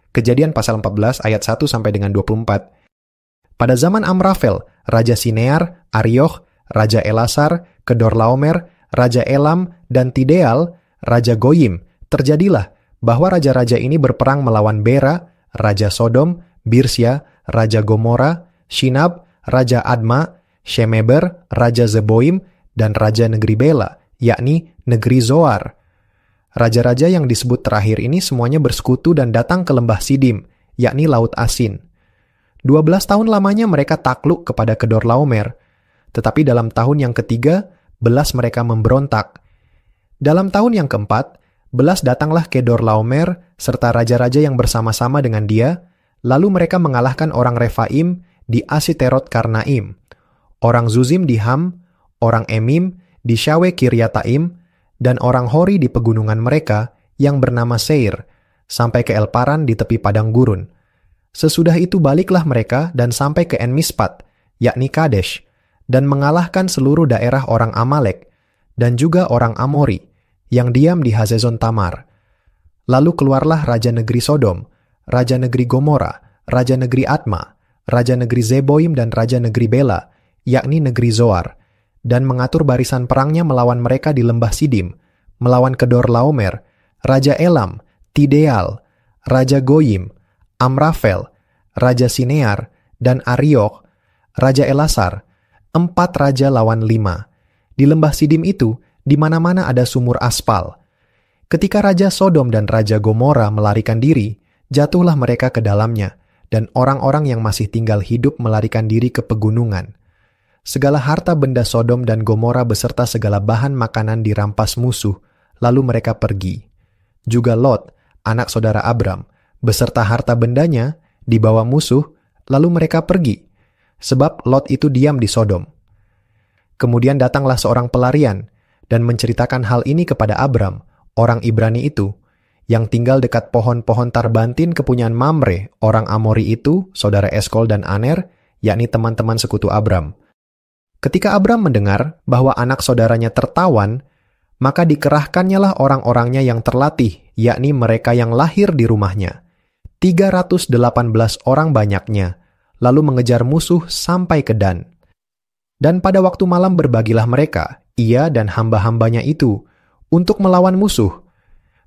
Kejadian pasal 14 ayat 1 sampai dengan 24. Pada zaman Amrafel, Raja Sinear, Arioch, Raja Elasar, Kedorlaomer, Raja Elam, dan Tideal, Raja Goyim, terjadilah bahwa raja-raja ini berperang melawan Bera, Raja Sodom, Birsya, Raja Gomora, Shinab, Raja Adma, Shemeber, Raja Zeboim, dan Raja Negeri Bela, yakni Negeri Zoar. Raja-raja yang disebut terakhir ini semuanya bersekutu dan datang ke lembah Sidim, yakni Laut Asin. 12 tahun lamanya mereka takluk kepada Kedorlaomer, tetapi dalam tahun yang ketiga, belas mereka memberontak. Dalam tahun yang keempat, belas datanglah Kedorlaomer serta raja-raja yang bersama-sama dengan dia, lalu mereka mengalahkan orang Refaim di Asiterot Karnaim, orang Zuzim di Ham, orang Emim di Syawe Kiryataim, dan orang Hori di pegunungan mereka yang bernama Seir, sampai ke Elparan di tepi padang gurun. Sesudah itu baliklah mereka dan sampai ke En-Mispat, yakni Kadesh, dan mengalahkan seluruh daerah orang Amalek, dan juga orang Amori, yang diam di Hazezon Tamar. Lalu keluarlah Raja Negeri Sodom, Raja Negeri Gomora, Raja Negeri Adma, Raja Negeri Zeboim, dan Raja Negeri Bela, yakni Negeri Zoar, dan mengatur barisan perangnya melawan mereka di lembah Sidim, melawan Kedorlaomer, Raja Elam, Tideal, Raja Goyim, Amrafel, Raja Sinear, dan Arioch, Raja Elasar, 4 raja lawan 5. Di lembah Sidim itu, di mana-mana ada sumur aspal. Ketika Raja Sodom dan Raja Gomora melarikan diri, jatuhlah mereka ke dalamnya, dan orang-orang yang masih tinggal hidup melarikan diri ke pegunungan. Segala harta benda Sodom dan Gomora beserta segala bahan makanan dirampas musuh, lalu mereka pergi. Juga Lot, anak saudara Abram, beserta harta bendanya dibawa musuh, lalu mereka pergi, sebab Lot itu diam di Sodom. Kemudian datanglah seorang pelarian, dan menceritakan hal ini kepada Abram, orang Ibrani itu, yang tinggal dekat pohon-pohon tarbantin kepunyaan Mamre, orang Amori itu, saudara Eskol dan Aner, yakni teman-teman sekutu Abram. Ketika Abram mendengar bahwa anak saudaranya tertawan, maka dikerahkannyalah orang-orangnya yang terlatih, yakni mereka yang lahir di rumahnya. 318 orang banyaknya, lalu mengejar musuh sampai ke Dan. Dan pada waktu malam berbagilah mereka, ia dan hamba-hambanya itu, untuk melawan musuh.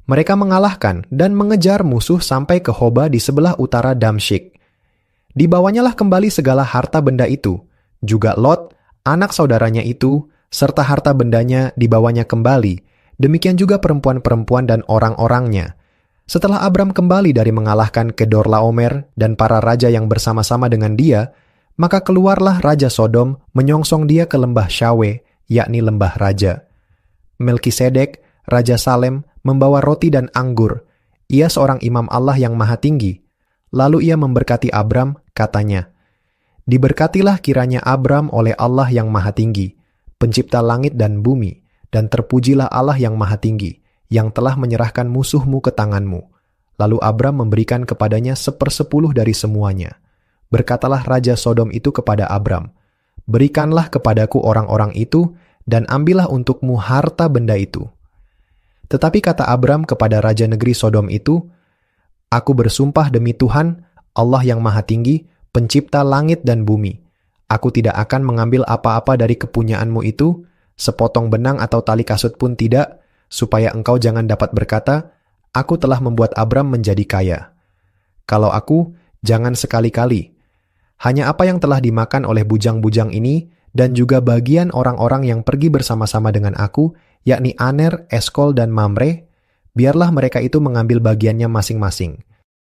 Mereka mengalahkan dan mengejar musuh sampai ke Hoba di sebelah utara Damsyik. Dibawanyalah kembali segala harta benda itu, juga Lot, anak saudaranya itu, serta harta bendanya dibawanya kembali, demikian juga perempuan-perempuan dan orang-orangnya. Setelah Abram kembali dari mengalahkan Kedorlaomer dan para raja yang bersama-sama dengan dia, maka keluarlah Raja Sodom menyongsong dia ke lembah Syawe, yakni lembah raja. Melkisedek, Raja Salem, membawa roti dan anggur. Ia seorang imam Allah yang maha tinggi. Lalu ia memberkati Abram, katanya, "Diberkatilah kiranya Abram oleh Allah yang maha tinggi, pencipta langit dan bumi, dan terpujilah Allah yang maha tinggi, yang telah menyerahkan musuhmu ke tanganmu." Lalu Abram memberikan kepadanya 1/10 dari semuanya. Berkatalah Raja Sodom itu kepada Abram, "Berikanlah kepadaku orang-orang itu, dan ambillah untukmu harta benda itu." Tetapi kata Abram kepada Raja Negeri Sodom itu, "Aku bersumpah demi Tuhan, Allah yang maha tinggi, pencipta langit dan bumi, aku tidak akan mengambil apa-apa dari kepunyaanmu itu, sepotong benang atau tali kasut pun tidak, supaya engkau jangan dapat berkata, aku telah membuat Abram menjadi kaya. Kalau aku, jangan sekali-kali. Hanya apa yang telah dimakan oleh bujang-bujang ini, dan juga bagian orang-orang yang pergi bersama-sama dengan aku, yakni Aner, Eskol, dan Mamre, biarlah mereka itu mengambil bagiannya masing-masing.